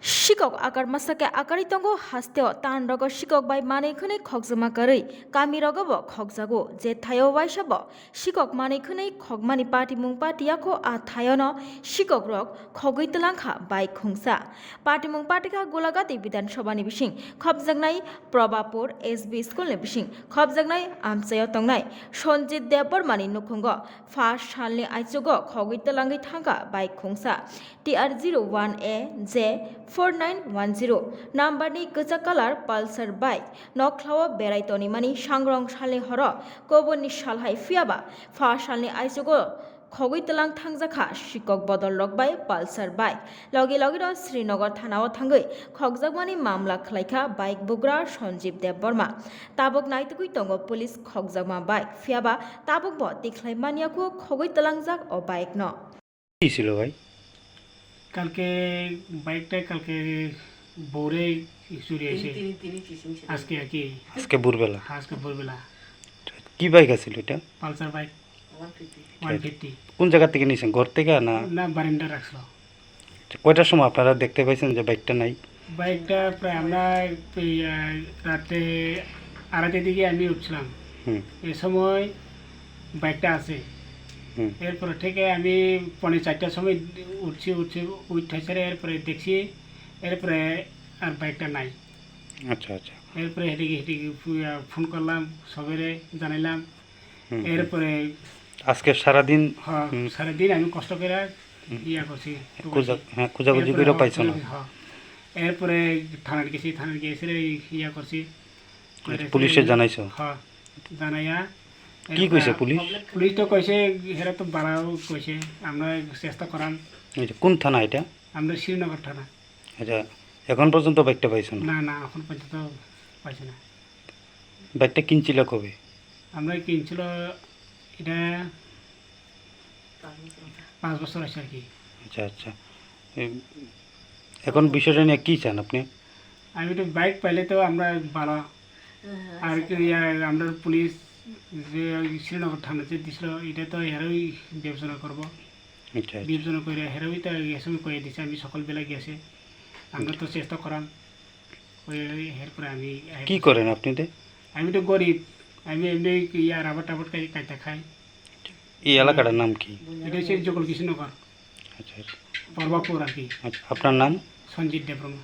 Shikok akar masake akari tongo hasteo tan rogo shikok bai mane khune khokjama karei kami rogo bo khokjago je thayo waisa bo shikok mane khune khokmani party mung party ko a thayo no shikok rok khogoi telangkha bai khungsa party mung party ka golagati bidan sabha ni bising khobjaknai probapur SB school ni bising khobjaknai amchayo tongnai Sonjit Debormani nukhungo first salni aichugo khogoi telangai thangka bai khungsa TR01A J 4910 নাম্বারনি গোজা colour Pulsar bike নকলাও বেড়াইতনি মানি সাংরং সালে হর কবনি সালহাই ফিয়াবা ফা সালনি আইজগো খগৈ তেলাং থাংজাখা শিকক বদল রকবাই পালসার বাইক লগে লগে শ্রীনগর থানাও থাঙ্গৈ খগজাকমানি মামলা খালাইখা বাইক বুগ্রা সঞ্জীব দেববর্মা তাবক নাইতকুই তঙ্গ পুলিশ খগজাকমা বাইক ফিয়াবা তাবক ব দেখলাই মানিয়াকু খগৈ তেলাংজাক ও বাইক ন কি ছিল ভাই কালকে বাইকটা কালকে ভোরে চুরি হয়েছে আজকে আর কি আজকে ভোরবেলা আজকে ভোরবেলা কি বাইক আছিল এটা পালসার বাইক 150 কোন জায়গা থেকে নিয়েছেন ঘর থেকে না না বারান্দা রাখছিল কয়টার সময় আপনারা দেখতে পাইছেন যে বাইকটা নাই বাইকটা প্রায় আমরা রাতে আড়াইটার দিকে আমি উঠছিলাম এই সময় বাইকটা আছে এরপরে থেকে আমি 4:30টার সময় উঠছি উঠেছে এরপরে দেখছি এরপরে আর বাইকটা নাই আচ্ছা আচ্ছা এরপরে হেঁটে ফোন করলাম সবেরে জানাইলাম এরপরে আজকে সারাদিন সারাদিন আমি কষ্ট করে ইয়া করছি খোঁজাখুঁজি করে পাইছো না এরপরে থানার গেছি ইয়া করছি পুলিশে জানাইছো হ্যাঁ জানাইয়া কি কইছে পুলিশ পুলিশ তো কইছে হেরা তো বাড়াও কইছে আমরা চেষ্টা করাম কোন থানা এটা আমরা শ্রীনগর থানা আচ্ছা এখন পর্যন্ত বাইকটা পাইছো না না এখন পর্যন্ত পাইছি না বাইকটা কিনছিল কবে আমরা কিনছিল এটা 5 বছর আছে আর কি আচ্ছা আচ্ছা এখন বিষয়টা নিয়ে কি চান আপনি আমি তো বাইক পাইলে তো আমরা ভালো আর আমরা পুলিশ যে শ্রীনগর থানাতে দিছিল এটা তো হেরোই বিবেচনা করবো বিবেচনা করে হেরোই তো এসময় কয়ে দিছে আমি সকালবেলা গেছে আমরা তো চেষ্টা করাম এরপরে আমি কি করেন আপনি আমি তো গরিব আমি এমনি রাবার টাবার কাইতে খাই এই এলাকাটার নাম কি এটা হচ্ছে জগল কৃষ্ণনগর আচ্ছা পর্বাপুর আর কি আচ্ছা আপনার নাম সঞ্জিত দেববর্মা